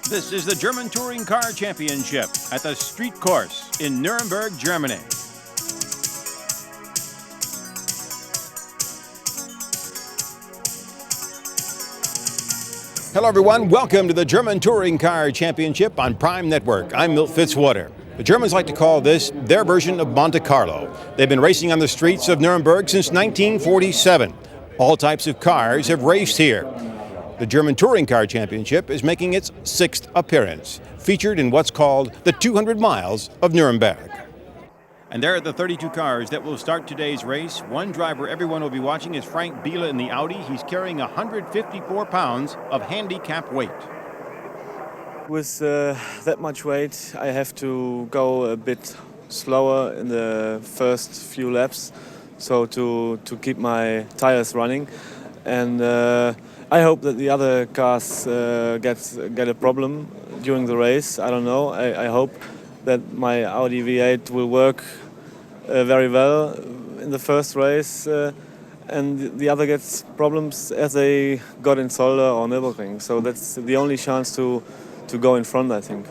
This is the German Touring Car Championship at the street course in Nuremberg, Germany. Hello everyone, welcome to the German Touring Car Championship on Prime Network. I'm Milt Fitzwater. The Germans like to call this their version of Monte Carlo. They've been racing on the streets of Nuremberg since 1947. All types of cars have raced here. The German Touring Car Championship is making its 6th appearance, featured in what's called the 200 miles of Nuremberg. And there are the 32 cars that will start today's race. One driver everyone will be watching is Frank Biele in the Audi. He's carrying 154 pounds of handicap weight. With that much weight, I have to go a bit slower in the first few laps, so to keep my tires running. And I hope that the other cars get a problem during the race. I don't know. I hope that my Audi V8 will work very well in the first race, and the other gets problems as they got in Zolder or Norisring. So that's the only chance to go in front, I think.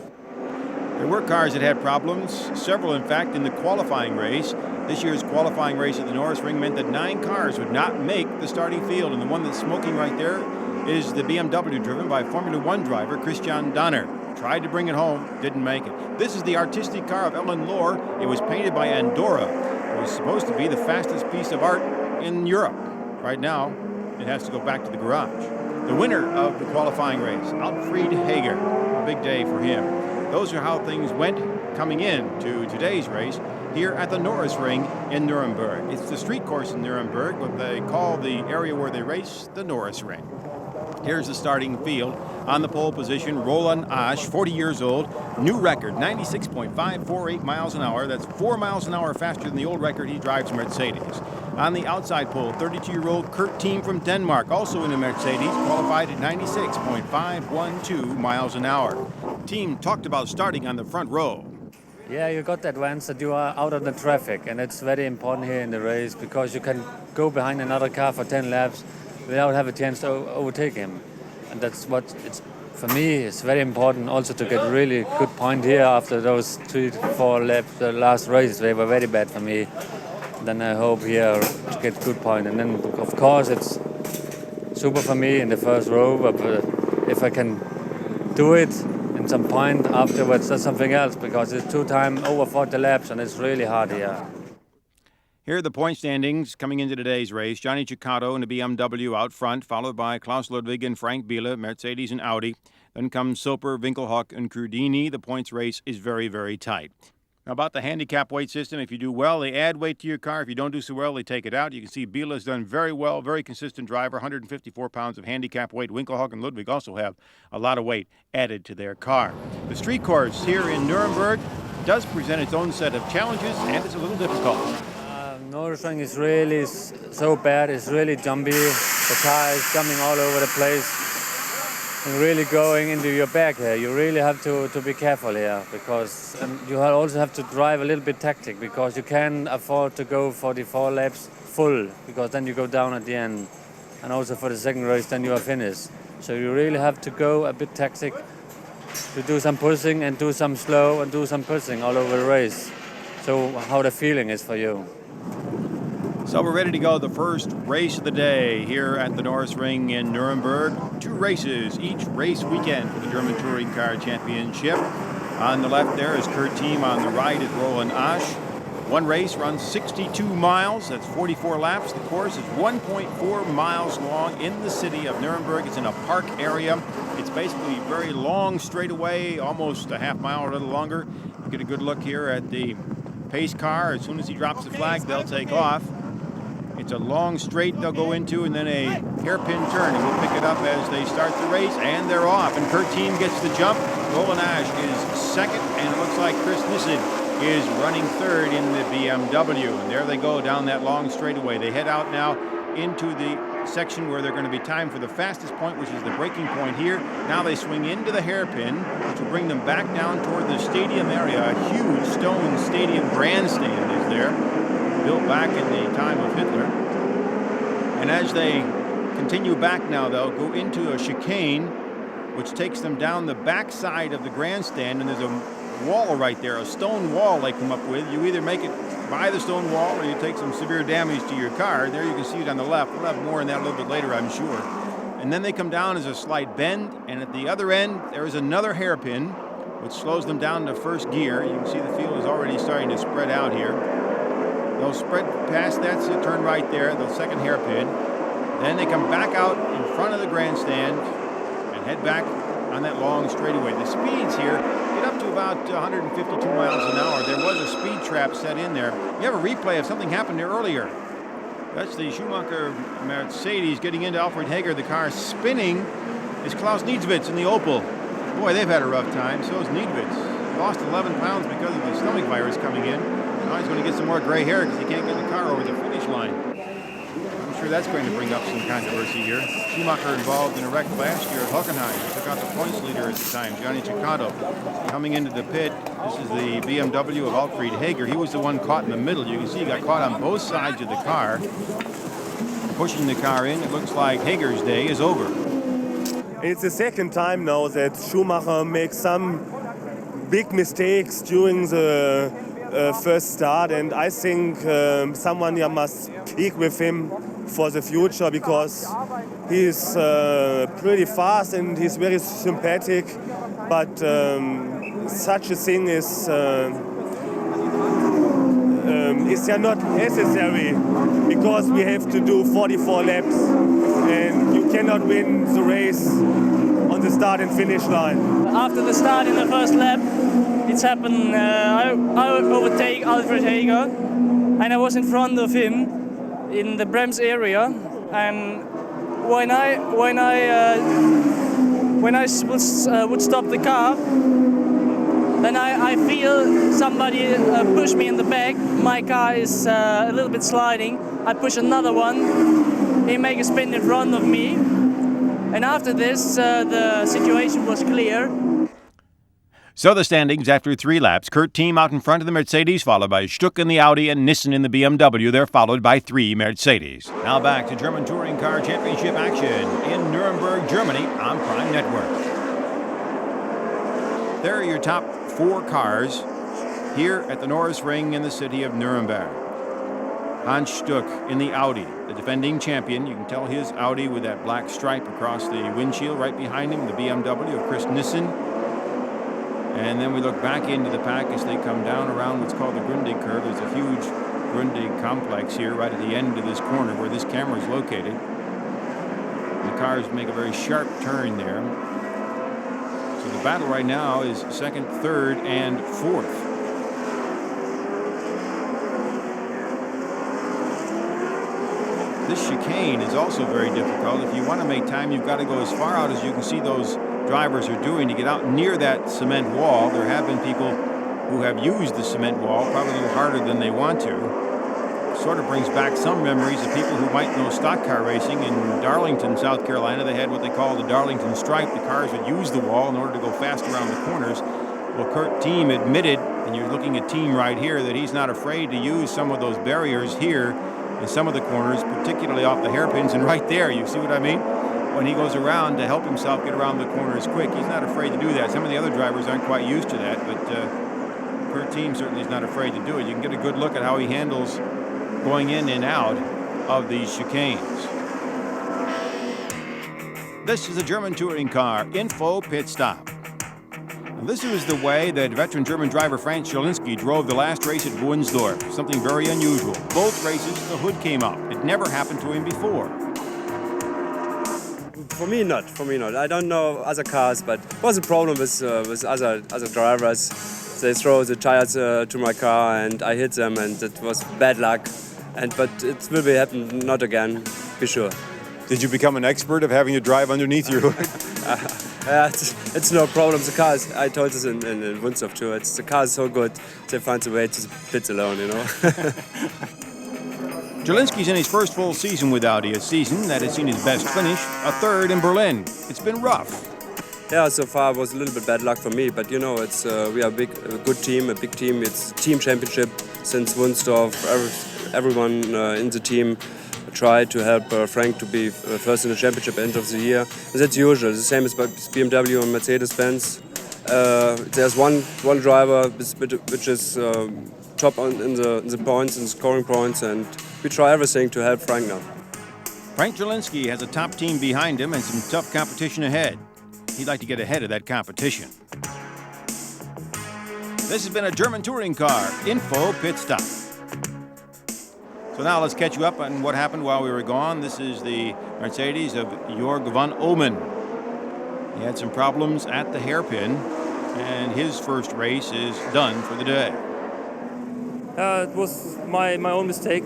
There were cars that had problems, several in fact in the qualifying race. This year's qualifying race at the Norisring meant that 9 cars would not make the starting field, and the one that's smoking right there is the BMW driven by Formula One driver Christian Danner. Tried to bring it home, didn't make it. This is the artistic car of Ellen Lohr. It was painted by Andorra. It was supposed to be the fastest piece of art in Europe. Right now, it has to go back to the garage. The winner of the qualifying race, Alfred Hager. A big day for him. Those are how things went coming in to today's race here at the Norisring in Nuremberg. It's the street course in Nuremberg, what they call the area where they race the Norisring. Here's the starting field. On the pole position, Roland Asch, 40 years old, new record, 96.548 miles an hour. That's 4 miles an hour faster than the old record. He drives a Mercedes. On the outside pole, 32-year-old Kurt Team from Denmark, also in a Mercedes, qualified at 96.512 miles an hour. Team talked about starting on the front row. Yeah, you got that once that you are out of the traffic, and it's very important here in the race because you can go behind another car for 10 laps without having a chance to overtake him. And that's what it's, for me, it's very important also to get really good point here after those 3 to 4 laps. The last races, they were very bad for me. Then I hope here to get good point. And then, of course, it's super for me in the first row, but if I can do it in some point afterwards, that's something else, because it's 2 times over 40 laps, and it's really hard here. Here are the point standings coming into today's race. Johnny Ciccato in the BMW out front, followed by Klaus Ludwig and Frank Biele, Mercedes and Audi. Then comes Soper, Winkelhock, and Crudini. The points race is very, very tight. Now about the handicap weight system, if you do well, they add weight to your car. If you don't do so well, they take it out. You can see Biele has done very well, very consistent driver, 154 pounds of handicap weight. Winkelhock and Ludwig also have a lot of weight added to their car. The street course here in Nuremberg does present its own set of challenges, and it's a little difficult. Norisring is really so bad. It's really jumpy. The car is jumping all over the place and really going into your back here. You really have to be careful here, because you also have to drive a little bit tactic, because you can't afford to go 44 laps full, because then you go down at the end. And also for the second race, then you are finished. So you really have to go a bit tactic to do some pushing and do some slow and do some pushing all over the race. So how the feeling is for you. So we're ready to go. The first race of the day here at the Norisring in Nuremberg. 2 races each race weekend for the German Touring Car Championship. On the left there is Kurt Team. On the right is Roland Asch. One race runs 62 miles. That's 44 laps. The course is 1.4 miles long in the city of Nuremberg. It's in a park area. It's basically a very long straightaway, almost a half mile or a little longer. You get a good look here at the pace car. As soon as he drops the flag, they'll take off. It's a long straight they'll go into, and then a hairpin turn, and we'll pick it up as they start the race, and they're off. And Kurt Team gets the jump. Roland Asch is second, and it looks like Chris Nissen is running third in the BMW. And there they go down that long straightaway. They head out now into the section where they're going to be timed for the fastest point, which is the braking point here. Now they swing into the hairpin, which will bring them back down toward the stadium area. A huge stone stadium grandstand is there, built back in the time of Hitler. And as they continue back now, they'll go into a chicane which takes them down the backside of the grandstand, and there's a wall right there, a stone wall they come up with. You either make it by the stone wall or you take some severe damage to your car. There you can see it on the left. We'll have more on that a little bit later, I'm sure. And then they come down as a slight bend, and at the other end there is another hairpin which slows them down to first gear. You can see the field is already starting to spread out here. They'll spread past that, so turn right there, the second hairpin. Then they come back out in front of the grandstand and head back on that long straightaway. The speeds here get up to about 152 miles an hour. There was a speed trap set in there. You have a replay of something happened there earlier. That's the Schumacher Mercedes getting into Alfred Hager. The car spinning is Klaus Niedzwitz in the Opel. Boy, they've had a rough time. So is Niedzwitz. Lost 11 pounds because of the stomach virus coming in. Now he's going to get some more gray hair because he can't get the car over the finish line. I'm sure that's going to bring up some controversy here. Schumacher involved in a wreck last year at Hockenheim. He took out the points leader at the time, Gianni Ciccato. Coming into the pit, this is the BMW of Alfred Hager. He was the one caught in the middle. You can see he got caught on both sides of the car. Pushing the car in, it looks like Hager's day is over. It's the second time now that Schumacher makes some big mistakes during the first start, and I think someone here must speak with him for the future, because he's pretty fast and he's very sympathetic, but such a thing is not necessary, because we have to do 44 laps and you cannot win the race on the start and finish line. After the start in the first lap, it's happened. I overtake Alfred Hager, and I was in front of him in the Brems area. And when I would stop the car, then I feel somebody push me in the back. My car is a little bit sliding. I push another one. He make a spin in front of me. And after this, the situation was clear. So the standings after 3 laps. Kurt Team out in front of the Mercedes, followed by Stuck in the Audi and Nissen in the BMW. They're followed by 3 Mercedes. Now back to German Touring Car Championship action in Nuremberg, Germany on Prime Network. There are your top 4 cars here at the Norisring in the city of Nuremberg. Hans Stuck in the Audi, the defending champion. You can tell his Audi with that black stripe across the windshield. Right behind him, the BMW of Chris Nissen. And then we look back into the pack as they come down around what's called the Grundig curve. There's a huge Grundig complex here right at the end of this corner where this camera is located. The cars make a very sharp turn there. So the battle right now is 2nd, 3rd, and 4th. This chicane is also very difficult. If you want to make time, you've got to go as far out as you can see those drivers are doing to get out near that cement wall. There have been people who have used the cement wall, probably a little harder than they want to. Sort of brings back some memories of people who might know stock car racing. In Darlington, South Carolina, they had what they call the Darlington Stripe. The cars would use the wall in order to go fast around the corners. Well, Kurt Team admitted, and you're looking at Team right here, that he's not afraid to use some of those barriers here in some of the corners, particularly off the hairpins. And right there, you see what I mean? When he goes around to help himself get around the corners quick, he's not afraid to do that. Some of the other drivers aren't quite used to that, but Kurt Team certainly is not afraid to do it. You can get a good look at how he handles going in and out of these chicanes. This is a German touring car info pit stop. And this was the way that veteran German driver Franz Jelinski drove the last race at Wunsdorf. Something very unusual. Both races, the hood came up. It never happened to him before. For me, not. I don't know other cars, but it was a problem with other drivers. They throw the tires to my car and I hit them, and it was bad luck. But it will be happen not again, be sure. Did you become an expert of having to drive underneath your hood? It's no problem. The car is, I told this in Wunsdorf too. The car is so good. They find a way to pit alone, you know. Jelinski's in his first full season with Audi, a season that has seen his best finish, a 3rd in Berlin. It's been rough. Yeah, so far it was a little bit bad luck for me, but you know, it's we are a good team, a big team. It's team championship since Wunsdorf. everyone in the team tried to help Frank to be first in the championship end of the year. And that's usual. The same as by BMW and Mercedes-Benz. There's one driver which is top in the points and scoring points, and we try everything to help Frank now. Frank Jelinski has a top team behind him and some tough competition ahead. He'd like to get ahead of that competition. This has been a German touring car info pit stop. So now let's catch you up on what happened while we were gone. This is the Mercedes of Jörg van Omen. He had some problems at the hairpin, and his first race is done for the day. It was my own mistake.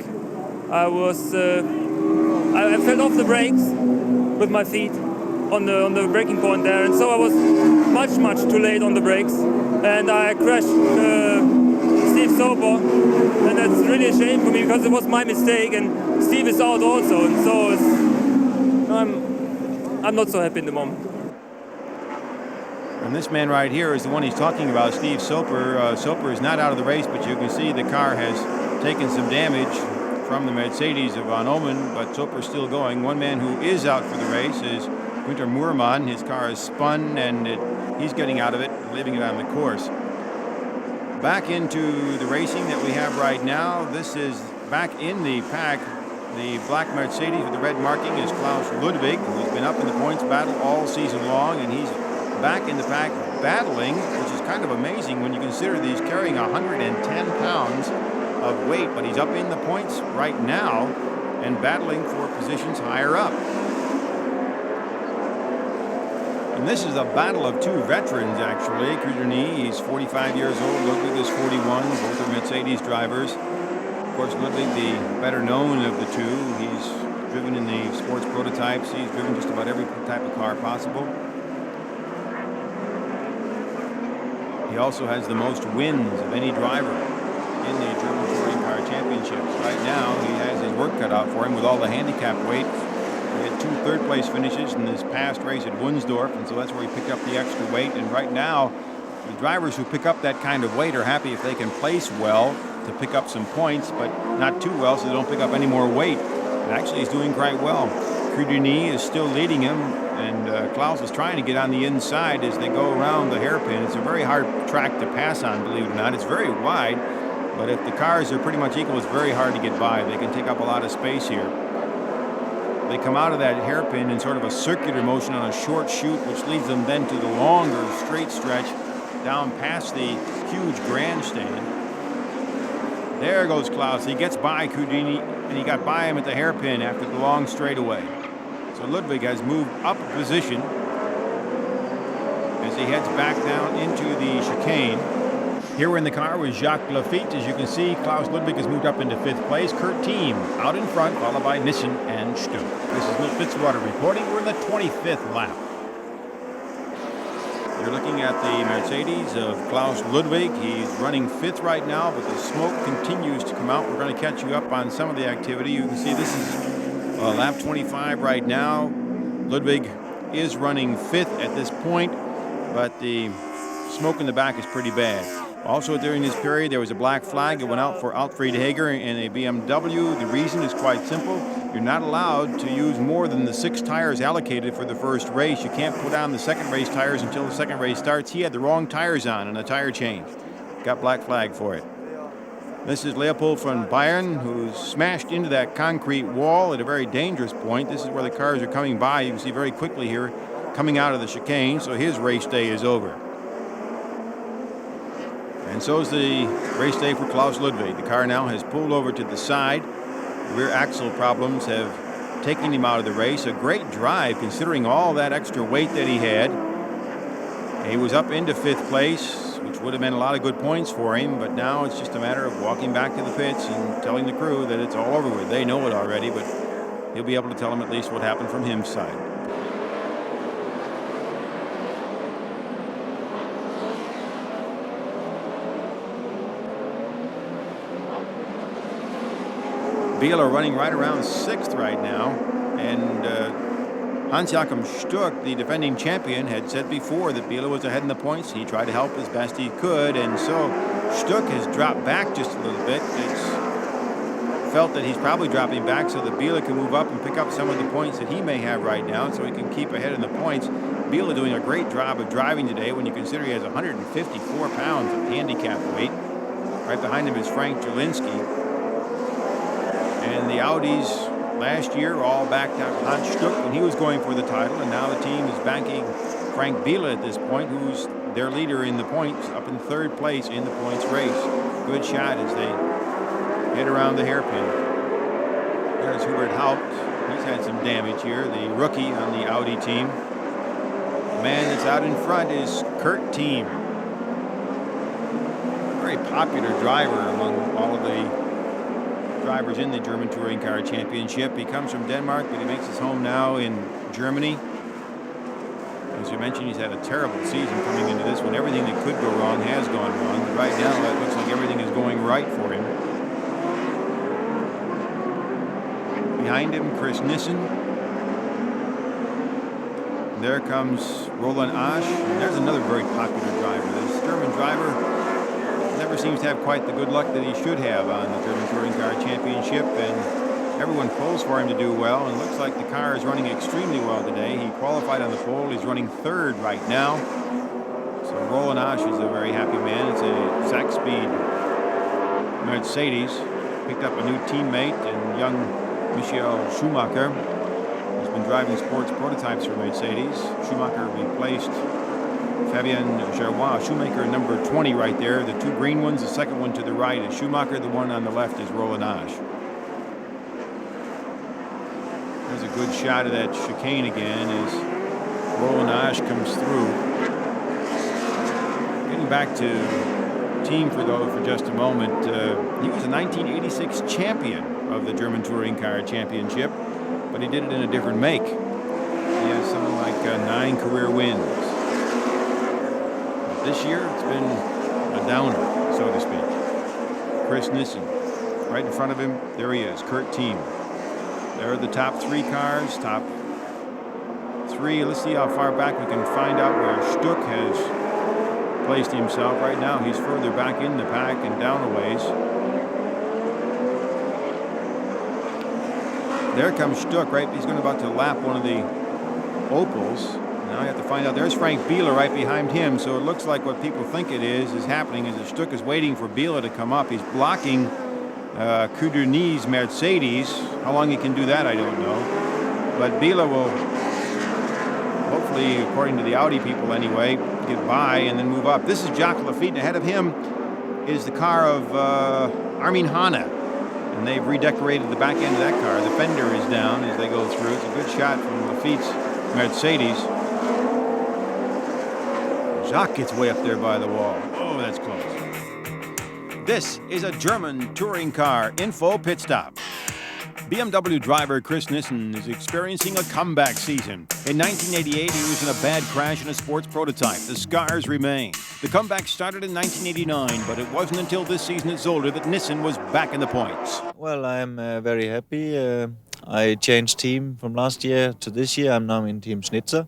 I fell off the brakes with my feet on the braking point there, and so I was much too late on the brakes, and I crashed Steve Soper, and that's really a shame for me because it was my mistake, and Steve is out also, and so I'm not so happy in the moment. And this man right here is the one he's talking about, Steve Soper. Soper is not out of the race, but you can see the car has taken some damage from the Mercedes of Van Omen, but Soper's still going. One man who is out for the race is Günther Moorman. His car is spun, and he's getting out of it, leaving it on the course. Back into the racing that we have right now. This is back in the pack. The black Mercedes with the red marking is Klaus Ludwig, who's been up in the points battle all season long, and he's back in the pack battling, which is kind of amazing when you consider that he's carrying 110 pounds of weight, but he's up in the points right now and battling for positions higher up. And this is a battle of two veterans, actually. Kudrny, he's 45 years old. Ludwig is 41. Both are Mercedes drivers. Of course, Ludwig, the better known of the two. He's driven in the sports prototypes. He's driven just about every type of car possible. He also has the most wins of any driver in the German Touring Car Championships. Right now, he has his work cut out for him with all the handicap weight. He had 2 third-place finishes in this past race at Wunsdorf, and so that's where he picked up the extra weight. And right now, the drivers who pick up that kind of weight are happy if they can place well to pick up some points, but not too well so they don't pick up any more weight. And actually, he's doing quite well. Kudrny is still leading him, and Klaus is trying to get on the inside as they go around the hairpin. It's a very hard track to pass on, believe it or not. It's very wide, but if the cars are pretty much equal, it's very hard to get by. They can take up a lot of space here. They come out of that hairpin in sort of a circular motion on a short chute, which leads them then to the longer straight stretch down past the huge grandstand. There goes Klaus. He gets by Kudrny, and he got by him at the hairpin after the long straightaway. So Ludwig has moved up a position as he heads back down into the chicane. Here in the car was Jacques Lafitte. As you can see, Klaus Ludwig has moved up into 5th place. Kurt Thiem out in front, followed by Nissen and Stuck. This is Milt Fitzwater reporting. We're in the 25th lap. You're looking at the Mercedes of Klaus Ludwig. He's running 5th right now, but the smoke continues to come out. We're going to catch you up on some of the activity. You can see this is lap 25 right now. Ludwig is running 5th at this point, but the smoke in the back is pretty bad. Also during this period, there was a black flag that went out for Alfred Hager in a BMW. The reason is quite simple. You're not allowed to use more than the 6 tires allocated for the first race. You can't put on the second race tires until the second race starts. He had the wrong tires on and a tire change. Got black flag for it. This is Leopold von Bayern, who's smashed into that concrete wall at a very dangerous point. This is where the cars are coming by. You can see very quickly here, coming out of the chicane, so his race day is over. And so is the race day for Klaus Ludwig. The car now has pulled over to the side. The rear axle problems have taken him out of the race. A great drive considering all that extra weight that he had. He was up into 5th place, which would have meant a lot of good points for him, but now it's just a matter of walking back to the pits and telling the crew that it's all over with. They know it already, but he'll be able to tell them at least what happened from his side. Biela running right around 6th right now, and Hans-Joachim Stuck, the defending champion, had said before that Biela was ahead in the points. He tried to help as best he could, and so Stuck has dropped back just a little bit. It's felt that he's probably dropping back so that Biela can move up and pick up some of the points that he may have right now so he can keep ahead in the points. Biela doing a great job of driving today when you consider he has 154 pounds of handicap weight. Right behind him is Frank Jelinski. And the Audis last year all backed out Hans Stuck when he was going for the title, and now the team is backing Frank Biela at this point, who's their leader in the points, up in third place in the points race. Good shot as they head around the hairpin. There's Hubert Haupt. He's had some damage here, the rookie on the Audi team. The man that's out in front is Kurt Thiem. Very popular driver among all of the drivers in the German Touring Car Championship. He comes from Denmark, but he makes his home now in Germany. As you mentioned, he's had a terrible season coming into this one. Everything that could go wrong has gone wrong. But right now, it looks like everything is going right for him. Behind him, Chris Nissen. There comes Roland Asch. And there's another very popular driver. This German driver never seems to have quite the good luck that he should have on the German Touring Car Championship, and everyone pulls for him to do well, and it looks like the car is running extremely well today. He qualified on the pole. He's running third right now. So Roland Asch is a very happy man. It's a Sachs-Speed Mercedes. Picked up a new teammate in young Michael Schumacher. He's been driving sports prototypes for Mercedes. Schumacher replaced Fabien Gerrois. Schumacher number 20 right there. The two green ones, the second one to the right is Schumacher. The one on the left is Roland Asch. There's a good shot of that chicane again as Roland Asch comes through. Getting back to Thiem for just a moment. He was a 1986 champion of the German Touring Car Championship, but he did it in a different make. He has something like 9 career wins. But this year, it's been a downer, so to speak. Chris Nissen, right in front of him, there he is, Kurt Thiem. There are the top 3 cars, top 3. Let's see how far back we can find out where Stuck has placed himself. Right now, he's further back in the pack and down a ways. There comes Stuck, right? He's going about to lap one of the Opels. Now I have to find out. There's Frank Biela right behind him. So it looks like what people think it is happening is that Stuck is waiting for Biela to come up. He's blocking Kudrni's Mercedes. How long he can do that, I don't know. But Biela will, hopefully, according to the Audi people anyway, get by and then move up. This is Jacques Lafitte, and ahead of him is the car of Armin Hanna. And they've redecorated the back end of that car. The fender is down as they go through. It's a good shot from Lafitte's Mercedes. Jacques gets way up there by the wall. Oh, that's close. This is a German touring car info pit stop. BMW driver Chris Nissen is experiencing a comeback season. In 1988, he was in a bad crash in a sports prototype. The scars remain. The comeback started in 1989, but it wasn't until this season at Zolder that Nissen was back in the points. Well, I'm very happy. I changed team from last year to this year. I'm now in Team Schnitzer.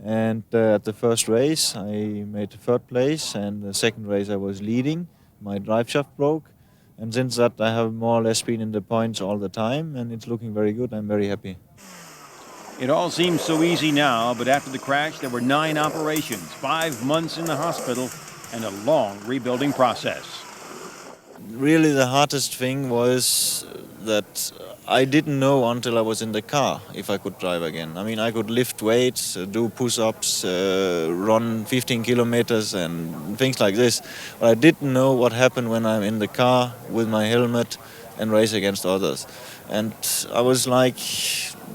And at the first race, I made third place, and the second race I was leading. My drive shaft broke. And since that, I have more or less been in the points all the time, and it's looking very good. I'm very happy. It all seems so easy now, but after the crash, there were 9 operations, 5 months in the hospital, and a long rebuilding process. Really, the hardest thing was that I didn't know until I was in the car if I could drive again. I mean, I could lift weights, do push-ups, run 15 kilometers and things like this. But I didn't know what happened when I'm in the car with my helmet and race against others. And I was like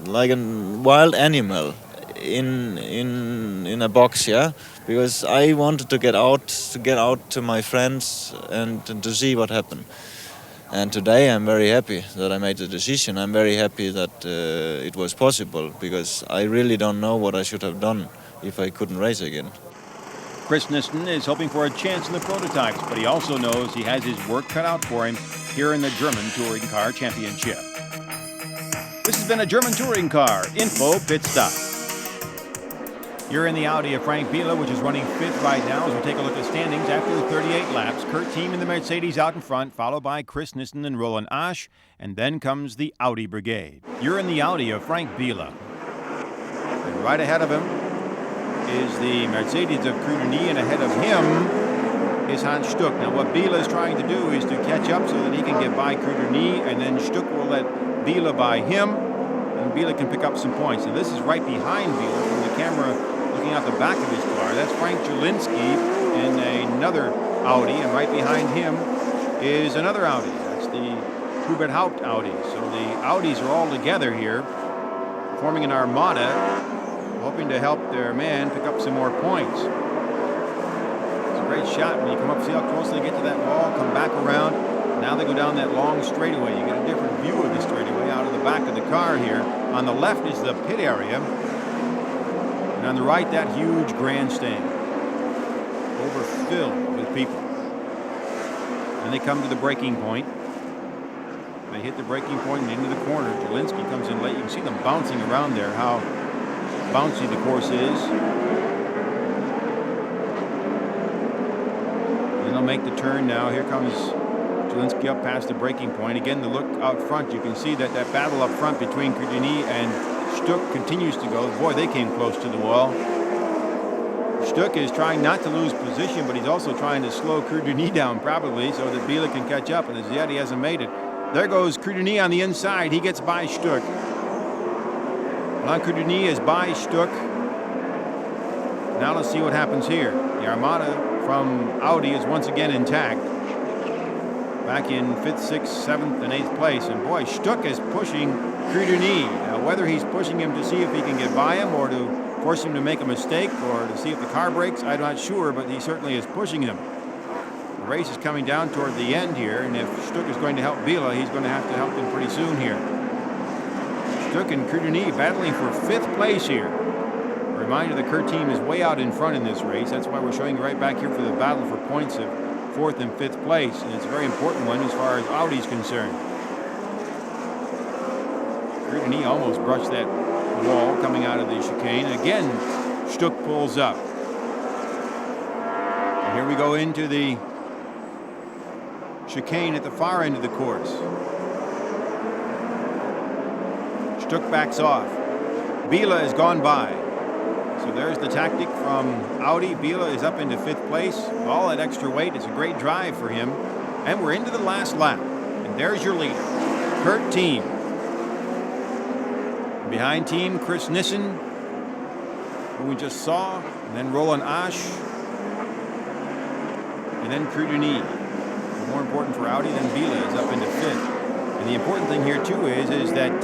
a wild animal in a box, yeah? Because I wanted to get out to my friends and to see what happened. And today I'm very happy that I made the decision. I'm very happy that it was possible, because I really don't know what I should have done if I couldn't race again. Chris Nissen is hoping for a chance in the prototypes, but he also knows he has his work cut out for him here in the German Touring Car Championship. This has been a German Touring Car Info Pit Stop. You're in the Audi of Frank Biela, which is running fifth right now as we take a look at standings after the 38 laps. Kurt Team in the Mercedes out in front, followed by Chris Nissen and Roland Asch, and then comes the Audi Brigade. You're in the Audi of Frank Biela. And right ahead of him is the Mercedes of Krudeny, and ahead of him is Hans Stuck. Now what Biela is trying to do is to catch up so that he can get by Krudeny, and then Stuck will let Biela by him, and Biela can pick up some points. And this is right behind Biela from the camera looking out the back of his car. That's Frank Jelinski in another Audi, and right behind him is another Audi. That's the Hubert Haupt Audi. So the Audis are all together here, forming an armada, hoping to help their man pick up some more points. It's a great shot when you come up, see how close they get to that wall, come back around. Now they go down that long straightaway. You get a different view of the straightaway out of the back of the car here. On the left is the pit area. And on the right, that huge grandstand, overfilled with people. And they come to the braking point. They hit the braking point and into the corner. Jelinski comes in late. You can see them bouncing around there, how bouncy the course is. And they'll make the turn now. Here comes Jelinski up past the braking point. Again, the look out front, you can see that battle up front between Krudeny and Stuck continues to go. Boy, they came close to the wall. Stuck is trying not to lose position, but he's also trying to slow Krudeny down probably so that Biela can catch up, and as yet he hasn't made it. There goes Krudeny on the inside. He gets by Stuck. Alain Krudeny is by Stuck. Now let's see what happens here. The armada from Audi is once again intact. Back in 5th, 6th, 7th, and 8th place. And boy, Stuck is pushing Krudeny. Now, whether he's pushing him to see if he can get by him or to force him to make a mistake or to see if the car breaks, I'm not sure, but he certainly is pushing him. The race is coming down toward the end here, and if Stuck is going to help Biela, he's going to have to help him pretty soon here. Stuck and Krudeny battling for 5th place here. A reminder, the Kurt Team is way out in front in this race. That's why we're showing you right back here for the battle for points of 4th and 5th place, and it's a very important one as far as Audi's concerned. Krudeny almost brushed that wall coming out of the chicane. Again, Stuck pulls up. And here we go into the chicane at the far end of the course. Stuck backs off. Biela has gone by. So there's the tactic from Audi. Biela is up into 5th place. All that extra weight, it's a great drive for him. And we're into the last lap. And there's your leader, Kurt Team. Behind Team, Chris Nissen, who we just saw, and then Roland Asch, and then Krudeny. More important for Audi than Biela is up into 5th. And the important thing here too is that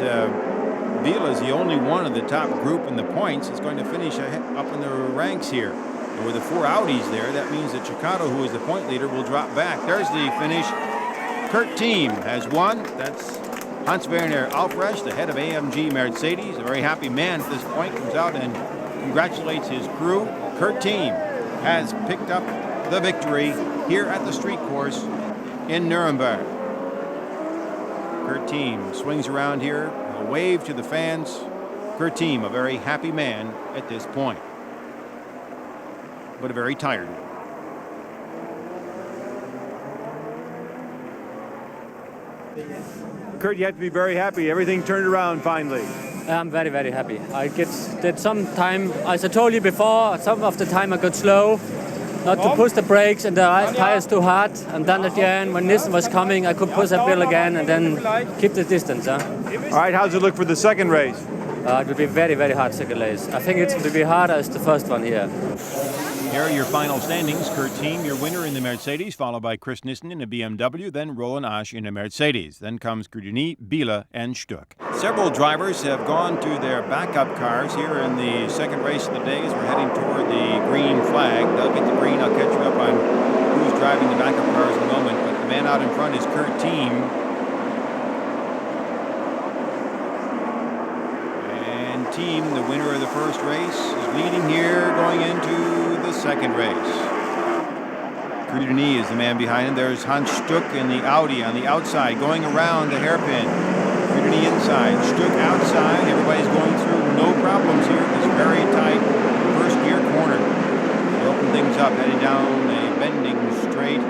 Biela is the only one of the top group in the points that's going to finish up in the ranks here. And with the 4 Audis there, that means that Chicago, who is the point leader, will drop back. There's the finish. Kurt Team has won. That's Hans-Werner Alfresch, the head of AMG Mercedes. A very happy man at this point. Comes out and congratulates his crew. Kurt Team has picked up the victory here at the street course in Nuremberg. Kurt Team swings around here, a wave to the fans. Kurt Team, a very happy man at this point, but a very tired one. Kurt, you have to be very happy. Everything turned around finally. I'm very, very happy. I did some time, as I told you before, some of the time I got slow, not to push the brakes and the tires too hard. And then at the end, when Nissen was coming, I could push uphill again and then keep the distance. All right, how's it look for the second race? It will be very, very hard second race. I think it will be harder as the first one here. Here are your final standings. Kurt Team, your winner in the Mercedes, followed by Chris Nissen in a BMW, then Roland Asch in a Mercedes. Then comes Krudeny, Biela, and Stuck. Several drivers have gone to their backup cars here in the second race of the day as we're heading toward the green flag. They'll get the green. I'll catch you up on who's driving the backup cars in a moment. But the man out in front is Kurt Team. And Team, the winner of the first race, is leading here going into the second race. Krudeny is the man behind him. There's Hans Stuck in the Audi on the outside, going around the hairpin. Krudeny inside, Stuck outside. Everybody's going through, no problems here. It's very tight. First corner. They open things up, heading down a bending straight.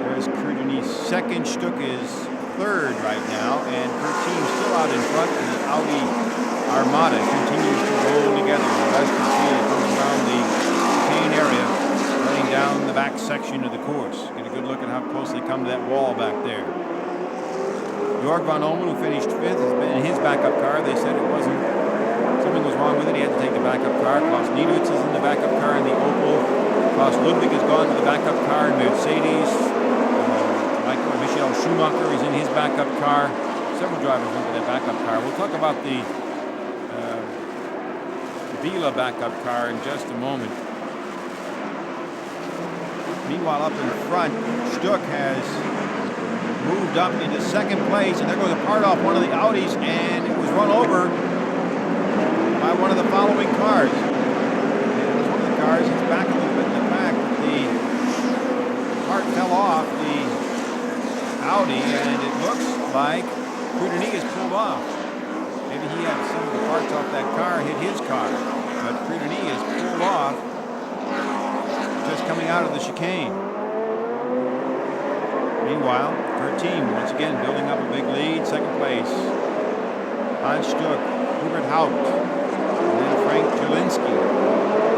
There's Kurtini's second. Stuck is third right now, and her team's still out in front, and the Audi Armada continues to roll together. The rest of the field comes around the chicane area, running down the back section of the course. Get a good look at how close they come to that wall back there. Jorg van Omen, who finished fifth, has been in his backup car. They said it wasn't, something was wrong with it. He had to take the backup car. Klaus Niedwitz is in the backup car in the Opel. Klaus Ludwig has gone to the backup car in Mercedes. Michael Schumacher is in his backup car. Several drivers into that backup car. We'll talk about the Biela backup car in just a moment. Meanwhile, up in front, Stuck has moved up into second place, and there goes a part off one of the Audis, and it was run over by one of the following cars. And it was one of the cars that's back a little bit in the back. The part fell off the Audi, and it looks like Kurtini is pulled off. Maybe he had some of the parts off that car hit his car, but Kurtini is pulled off just coming out of the chicane. Meanwhile, her team once again building up a big lead, second place. Hans Stuck, Hubert Haupt, and then Frank Jelinski.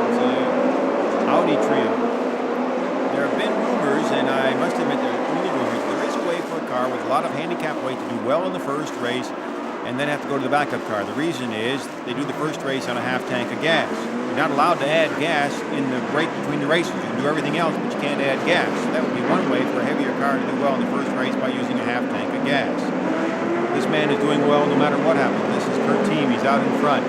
It's an Audi trio. There have been rumors, and I must admit there are only rumors. There is a way for a car with a lot of handicap weight to do well in the first race and then have to go to the backup car. The reason is they do the first race on a half tank of gas. You're not allowed to add gas in the break between the races. You can do everything else, but you can't add gas. So that would be one way for a heavier car to do well in the first race, by using a half tank of gas. This man is doing well no matter what happens. This is Kurt Team. He's out in front.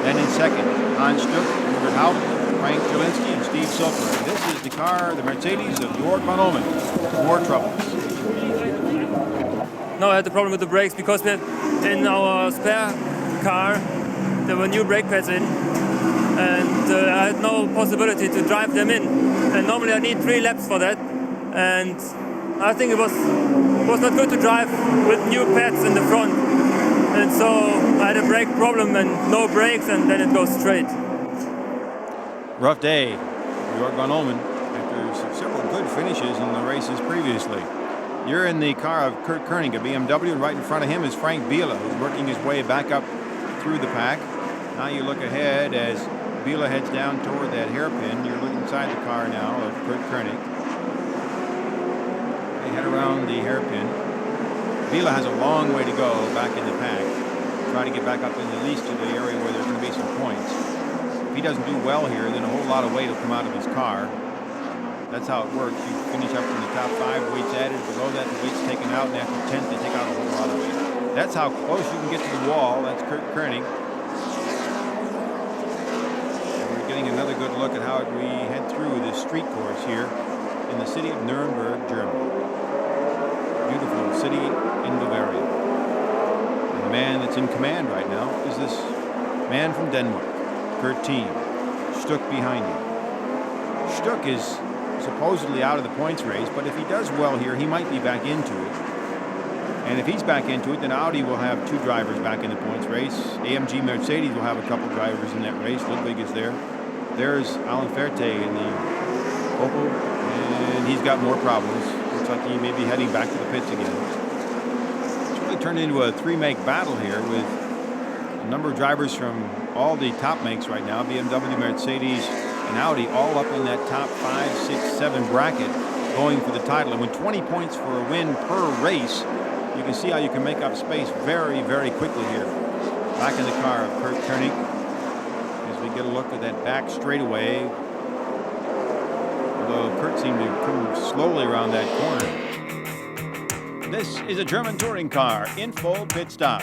Then in second, Hans Stuck, Hubert Haupt, Frank Jelinski, and Steve Silver. This is the car, the Mercedes of Jorg van Omen. More troubles. No, I had the problem with the brakes because we had, in our spare car there were new brake pads in, and I had no possibility to drive them in. And normally I need 3 laps for that, and I think it was not good to drive with new pads in the front. And so I had a brake problem and no brakes, and then it goes straight. Rough day for Jorg van Omen after several good finishes in the races previously. You're in the car of Kurt Koenig, a BMW, and right in front of him is Frank Biela, who's working his way back up through the pack. Now you look ahead as Biela heads down toward that hairpin. You're looking inside the car now of Kurt Koenig. They head around the hairpin. Biela has a long way to go back in the pack. Try to get back up in at least to the area where there's going to be some points. If he doesn't do well here, then a whole lot of weight will come out of his car. That's how it works. You finish up in the top 5, weights added. Below that, the weight's taken out, and after 10th, they take out a whole lot of weight. That's how close you can get to the wall. That's Kurt Koenig. And we're getting another good look at how we head through this street course here in the city of Nuremberg, Germany. Beautiful city in Bavaria. And the man that's in command right now is this man from Denmark, Kurt Team. Stuck behind him. Stuck is supposedly out of the points race, but if he does well here, he might be back into it. And if he's back into it, then Audi will have 2 drivers back in the points race. AMG Mercedes will have a couple drivers in that race. Ludwig is there. There's Alan Ferte in the Opel, and he's got more problems. Looks like he may be heading back to the pits again. It's really turned into a 3-make battle here with a number of drivers from all the top makes right now, BMW, Mercedes, and Audi, all up in that top 5, 6, 7 bracket going for the title. And with 20 points for a win per race, you can see how you can make up space very, very quickly here. Back in the car of Kurt Koenig as we get a look at that back straightaway. Although Kurt seemed to come slowly around that corner. This is a German touring car in full pit stop.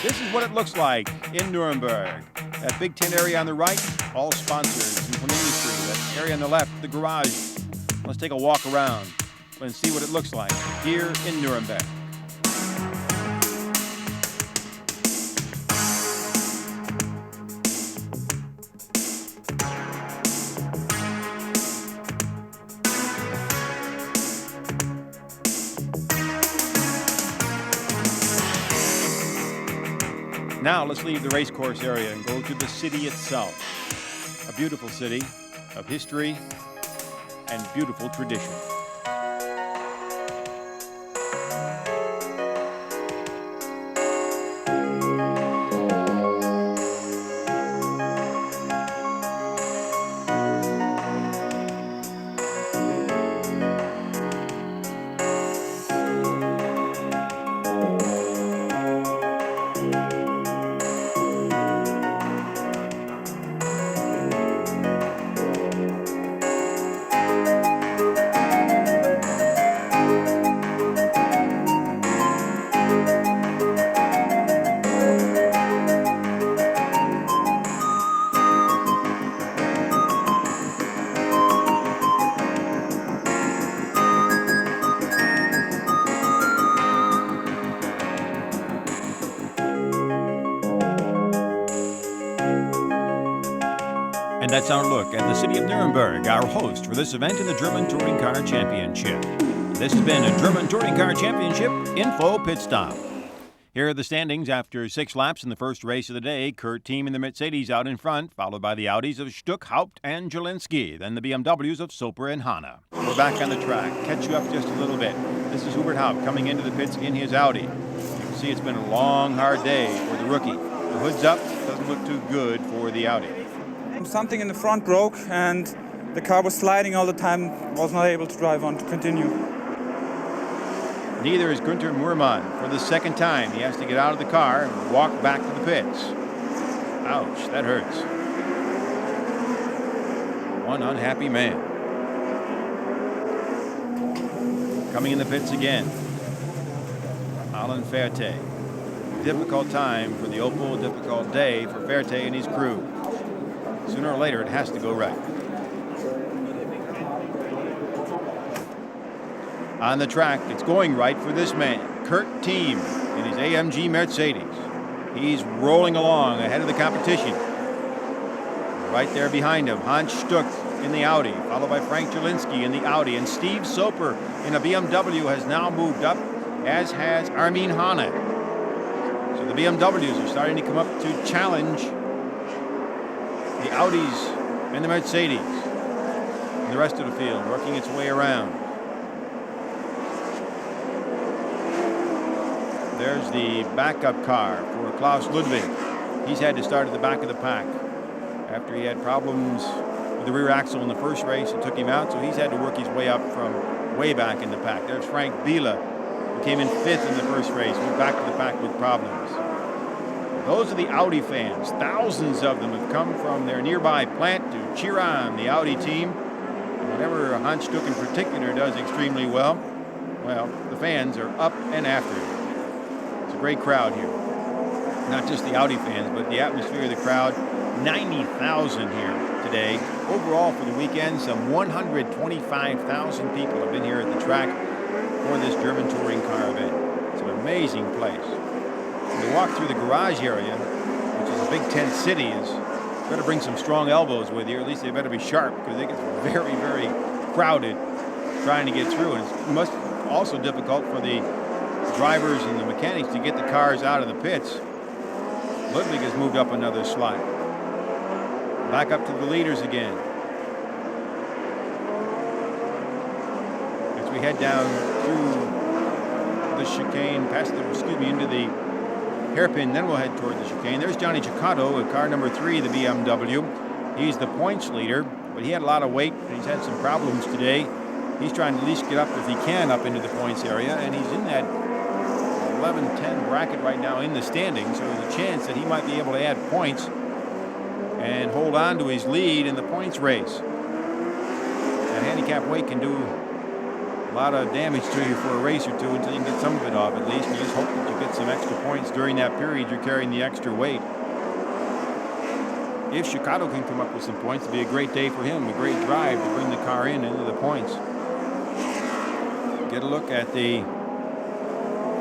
This is what it looks like in Nuremberg. That big tent area on the right, all sponsors from industry. That area on the left, the garage. Let's take a walk around and see what it looks like here in Nuremberg. Now let's leave the race course area and go to the city itself. A beautiful city of history and beautiful tradition. And that's our look at the city of Nuremberg, our host for this event in the German Touring Car Championship. This has been a German Touring Car Championship Info Pit Stop. Here are the standings after 6 laps in the first race of the day. Kurt Team in the Mercedes out in front, followed by the Audis of Stuck, Haupt, and Jelinski, then the BMWs of Soper and Hanna. We're back on the track. Catch you up just a little bit. This is Hubert Haupt coming into the pits in his Audi. You can see it's been a long, hard day for the rookie. The hood's up, doesn't look too good for the Audi. Something in the front broke and the car was sliding all the time, was not able to drive on to continue. Neither is Günther Muhrmann. For the second time, he has to get out of the car and walk back to the pits. Ouch, that hurts. One unhappy man. Coming in the pits again, Alan Ferte. Difficult time for the Opel, difficult day for Ferte and his crew. Sooner or later, it has to go right. On the track, it's going right for this man, Kurt Team, in his AMG Mercedes. He's rolling along ahead of the competition. Right there behind him, Hans Stuck in the Audi, followed by Frank Jelinski in the Audi, and Steve Soper in a BMW has now moved up, as has Armin Hanna. So the BMWs are starting to come up to challenge the Audis and the Mercedes, and the rest of the field working its way around. There's the backup car for Klaus Ludwig. He's had to start at the back of the pack after he had problems with the rear axle in the first race. It took him out, so he's had to work his way up from way back in the pack. There's Frank Biela, who came in 5th in the first race, went back to the pack with problems. Those are the Audi fans. Thousands of them have come from their nearby plant to cheer on the Audi team. And whenever Hans Stuck in particular does extremely well, the fans are up and after it. It's a great crowd here. Not just the Audi fans, but the atmosphere of the crowd. 90,000 here today. Overall for the weekend, some 125,000 people have been here at the track for this German touring car event. It's an amazing place. When you walk through the garage area, which is a big tent city, you better bring some strong elbows with you, or at least they better be sharp, because it gets very, very crowded trying to get through. And it's much also difficult for the drivers and the mechanics to get the cars out of the pits. Ludwig has moved up another slot. Back up to the leaders again. As we head down through the chicane, into the hairpin, then we'll head toward the chicane. There's Johnny Cicotto at car number 3, the BMW. He's the points leader, but he had a lot of weight, and he's had some problems today. He's trying to at least get up, if he can, up into the points area, and he's in that 11-10 bracket right now in the standings, so there's a chance that he might be able to add points and hold on to his lead in the points race. That handicap weight can do a lot of damage to you for a race or two until you can get some of it off at least. And you just hope that you get some extra points during that period you're carrying the extra weight. If Cicotto can come up with some points, it'd be a great day for him, a great drive to bring the car into the points. Get a look at the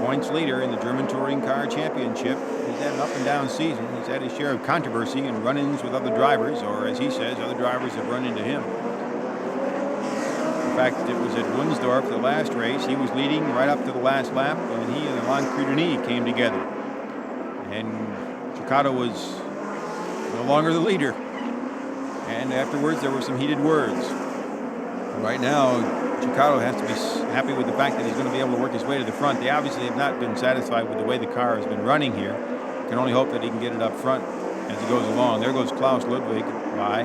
points leader in the German Touring Car Championship. He's had an up and down season. He's had his share of controversy and run-ins with other drivers, or as he says, other drivers have run into him. In fact, it was at Wunsdorf, the last race. He was leading right up to the last lap, and he and Alain Crudeny came together. And Cicotto was no longer the leader. And afterwards, there were some heated words. Right now, Chicado has to be happy with the fact that he's going to be able to work his way to the front. They obviously have not been satisfied with the way the car has been running here. Can only hope that he can get it up front as he goes along. There goes Klaus Ludwig by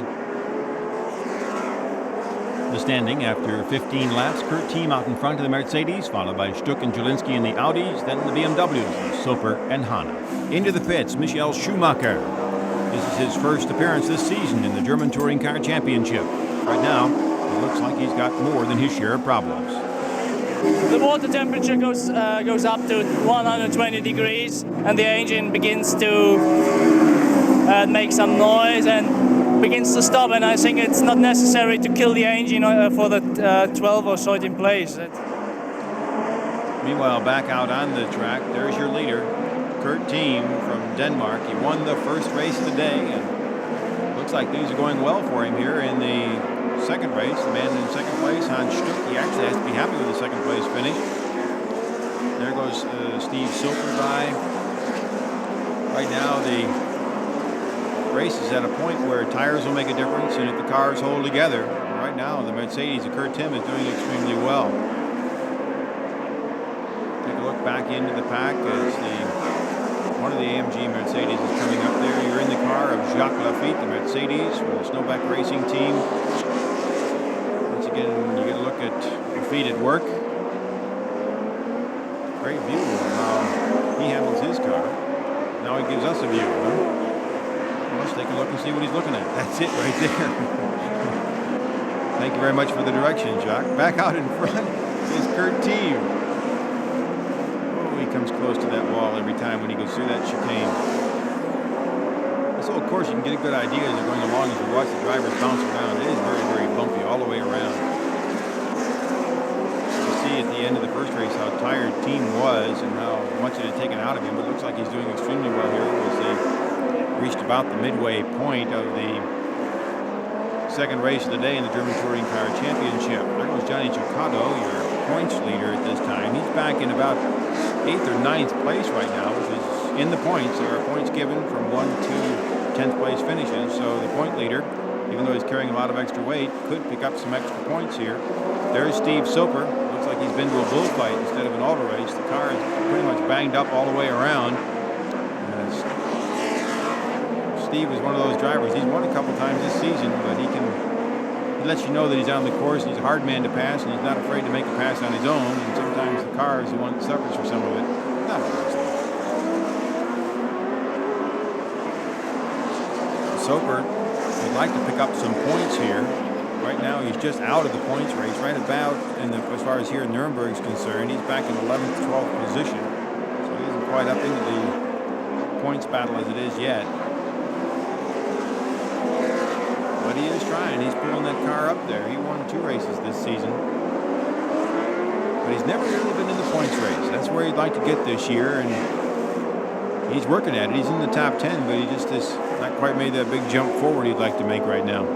the standing after 15 laps. Kurt Team out in front of the Mercedes, followed by Stuck and Jelinski in the Audis, then the BMWs, Soper and Hanna. Into the pits, Michael Schumacher. This is his first appearance this season in the German Touring Car Championship. Right now, it looks like he's got more than his share of problems. The water temperature goes up to 120 degrees, and the engine begins to make some noise and begins to stop. And I think it's not necessary to kill the engine for the 12 or 13 place. Meanwhile, back out on the track, there's your leader, Kurt Team from Denmark. He won the first race of the day, and looks like things are going well for him here in the second race. The man in second place, Hans Stuck, he actually has to be happy with the second place finish. There goes Steve Silver by. Right now the race is at a point where tires will make a difference, and if the cars hold together. Right now the Mercedes of Kurt Tim is doing extremely well. Take a look back into the pack as one of the AMG Mercedes is coming up there. You're in the car of Jacques Lafitte, the Mercedes from the Snowback Racing Team. Again, you get a look at Lafitte at work. Great view of how he handles his car. Now he gives us a view. Huh? Let's take a look and see what he's looking at. That's it right there. Thank you very much for the direction, Jacques. Back out in front is Kurt Team. Oh, he comes close to that wall every time when he goes through that chicane. So of course you can get a good idea as you're going along as you watch the drivers bounce around. It is very, very bumpy all the way around. You see at the end of the first race how tired Team was and how much it had taken out of him, but it looks like he's doing extremely well here as they reached about the midway point of the second race of the day in the German Touring Car Championship. There goes Johnny Chicado, your points leader at this time. He's back in about 8th or 9th place right now, which is in the points. There are points given from 1 to 10th place finishes, so the point leader, even though he's carrying a lot of extra weight, could pick up some extra points here. There's Steve Soper. Looks like he's been to a bullfight instead of an auto race. The car is pretty much banged up all the way around. Steve is one of those drivers. He's won a couple times this season, but he lets you know that he's on the course, and he's a hard man to pass, and he's not afraid to make a pass on his own, and sometimes the car is the one that suffers for some of it. Not always. Soper would like to pick up some points here. Right now he's just out of the points race, right about, as far as here in Nuremberg is concerned, he's back in 11th, 12th position. So he isn't quite up into the points battle as it is yet. But he is trying. He's pulling that car up there. He won 2 races this season. But he's never really been in the points race. That's where he'd like to get this year, and he's working at it. He's in the top 10, but he just has not quite made that big jump forward he'd like to make right now.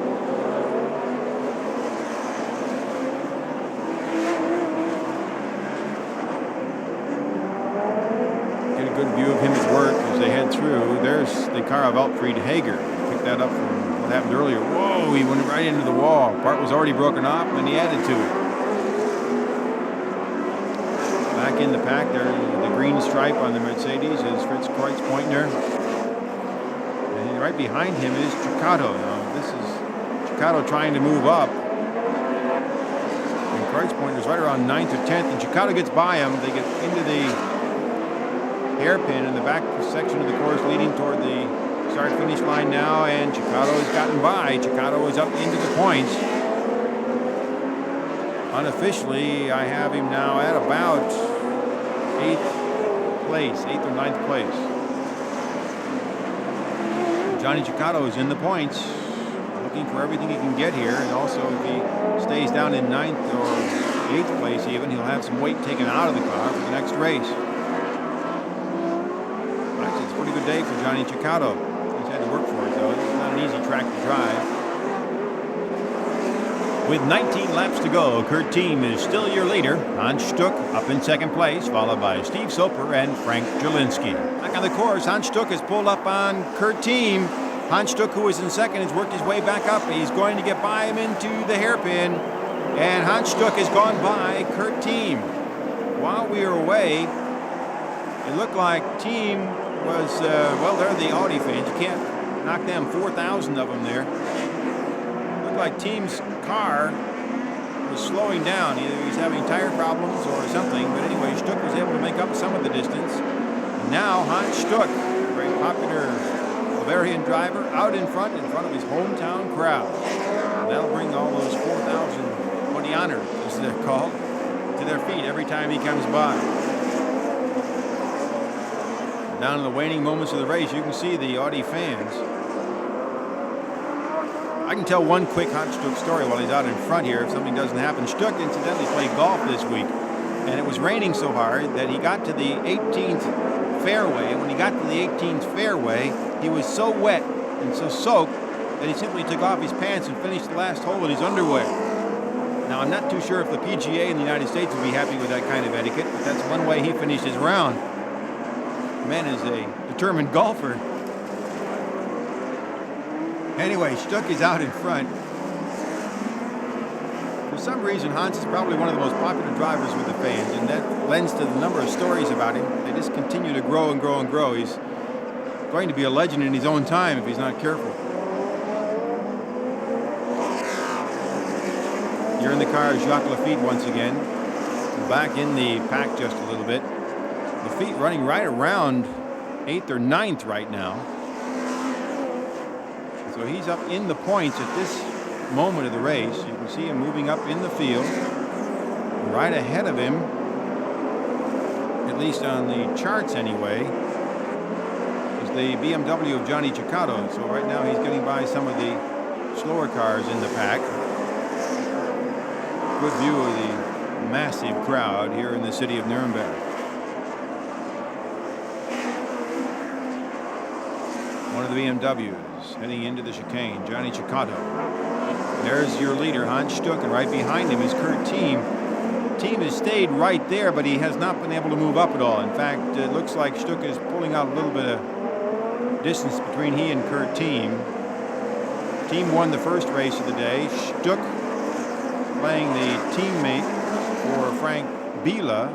Get a good view of him at work as they head through. There's the car of Alfred Hager. Picked that up from what happened earlier. Whoa, he went right into the wall. Part was already broken off, and he added to it. Back in the pack there, the green stripe on the Mercedes is Fritz Kreutzpointner. And right behind him is Chicado. Now, this is Chicado trying to move up. And Kreutzpointner's right around 9th or 10th, and Chicado gets by him. They get into the hairpin in the back section of the course leading toward the start-finish line now, and Chicado has gotten by. Chicado is up into the points. Unofficially, I have him now at about 8th place, 8th or 9th place. Johnny Chicado is in the points, looking for everything he can get here, and also if he stays down in 9th or 8th place even, he'll have some weight taken out of the car for the next race. Actually, it's a pretty good day for Johnny Chicado. He's had to work for it, though. It's not an easy track to drive. With 19 laps to go, Kurt Team is still your leader. Hans Stuck up in 2nd place, followed by Steve Soper and Frank Jelinski. Back on the course, Hans Stuck has pulled up on Kurt Team. Hans Stuck, who was in second, has worked his way back up. He's going to get by him into the hairpin. And Hans Stuck has gone by Kurt Team. While we were away, it looked like Team was, well, they're the Audi fans. You can't knock them, 4,000 of them there. It looked like Team's car was slowing down. Either he's having tire problems or something. But anyway, Stuck was able to make up some of the distance. And now Hans Stuck, very popular Bavarian driver, out in front of his hometown crowd. And that'll bring all those 4,000 Podianer, as they're called, to their feet every time he comes by. Down in the waning moments of the race, you can see the Audi fans. I can tell one quick Hans Stuck story while he's out in front here if something doesn't happen. Stuck incidentally played golf this week, and it was raining so hard that he got to the 18th fairway. And when he got to the 18th fairway, he was so wet and so soaked that he simply took off his pants and finished the last hole in his underwear. Now, I'm not too sure if the PGA in the United States would be happy with that kind of etiquette, but that's one way he finished his round. The man is a determined golfer. Anyway, Stuck is out in front. For some reason, Hans is probably one of the most popular drivers with the fans, and that lends to the number of stories about him. They just continue to grow and grow and grow. He's going to be a legend in his own time if he's not careful. Here in the car is Jacques Lafitte once again. Back in the pack just a little bit. Lafitte running right around 8th or 9th right now. So he's up in the points at this moment of the race. You can see him moving up in the field. Right ahead of him, at least on the charts anyway, is the BMW of Johnny Ciccato. So right now he's getting by some of the slower cars in the pack. Good view of the massive crowd here in the city of Nuremberg. One of the BMWs heading into the chicane, Johnny Ciccato. There's your leader, Hans Stuck, and right behind him is Kurt Team. Team has stayed right there, but he has not been able to move up at all. In fact, it looks like Stuck is pulling out a little bit of distance between he and Kurt Team. Team won the first race of the day. Stuck, playing the teammate for Frank Biela,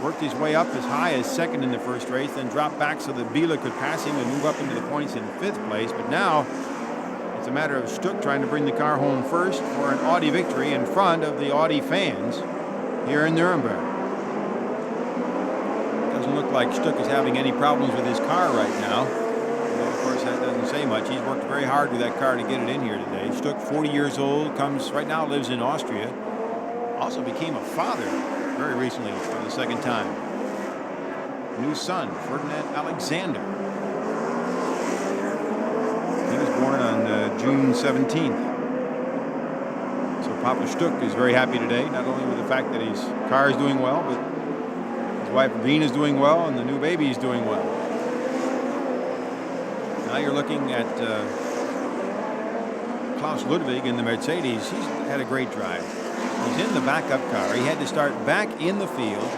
worked his way up as high as second in the first race, then dropped back so that Biela could pass him and move up into the points in 5th place. But now it's a matter of Stuck trying to bring the car home first for an Audi victory in front of the Audi fans here in Nuremberg. Doesn't look like Stuck is having any problems with his car right now. Although, of course, that doesn't say much. He's worked very hard with that car to get it in here today. Stuck, 40 years old, right now lives in Austria. Also became a father very recently for the second time. New son, Ferdinand Alexander. He was born on June 17th. So Papa Stuck is very happy today, not only with the fact that his car is doing well, but his wife Ravine is doing well, and the new baby is doing well. Now you're looking at Klaus Ludwig in the Mercedes. He's had a great drive. He's in the backup car. He had to start back in the field.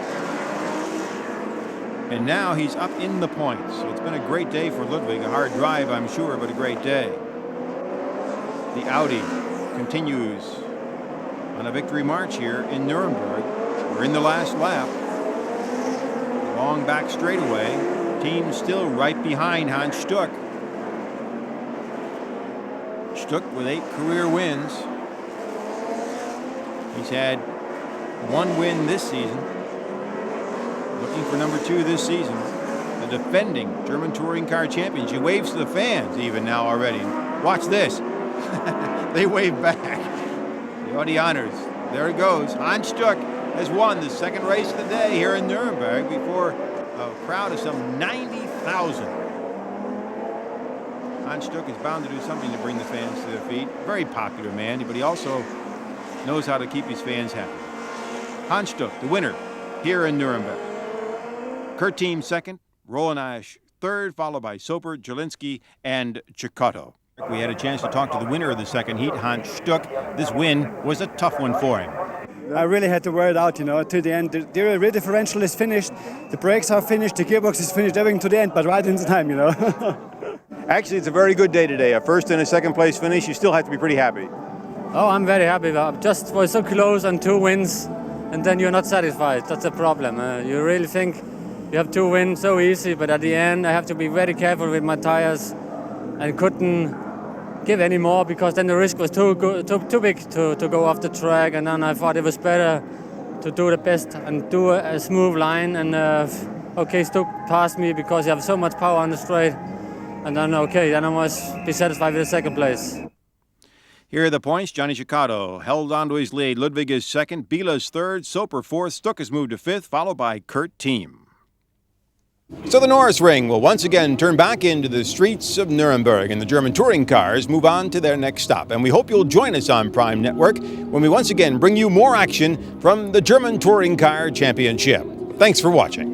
And now he's up in the points. So it's been a great day for Ludwig. A hard drive, I'm sure, but a great day. The Audi continues on a victory march here in Nuremberg. We're in the last lap. Long back straightaway. Team still right behind Hans Stuck. Stuck with 8 career wins. He's had 1 win this season. Looking for number 2 this season. The defending German Touring Car Champions. He waves to the fans even now already. Watch this. They wave back. The Audi honors. There it goes. Hans Stuck has won the second race of the day here in Nuremberg before a crowd of some 90,000. Hans Stuck is bound to do something to bring the fans to their feet. Very popular man, but he also knows how to keep his fans happy. Hans Stuck, the winner here in Nuremberg. Kurt Team second, Roland Asch third, followed by Soper, Jelinski, and Ciccato. We had a chance to talk to the winner of the second heat, Hans Stuck. This win was a tough one for him. I really had to wear it out, to the end. The rear differential is finished, the brakes are finished, the gearbox is finished, everything to the end, but right in time, Actually, it's a very good day today. A first and a second place finish. You still have to be pretty happy. Oh, I'm very happy. Just was so close on 2 wins, and then you're not satisfied. That's the problem. You really think you have 2 wins so easy, but at the end I have to be very careful with my tires and couldn't give any more because then the risk was too big to go off the track, and then I thought it was better to do the best and do a smooth line, and okay, Stuck passed me because you have so much power on the straight, and then okay, then I must be satisfied with the second place. Here are the points. Johnny Ciccato held on to his lead. Ludwig is second, Biela's third, Soper fourth, Stuck has moved to fifth, followed by Kurt Thiem. So the Norisring will once again turn back into the streets of Nuremberg, and the German touring cars move on to their next stop. And we hope you'll join us on Prime Network when we once again bring you more action from the German Touring Car Championship. Thanks for watching.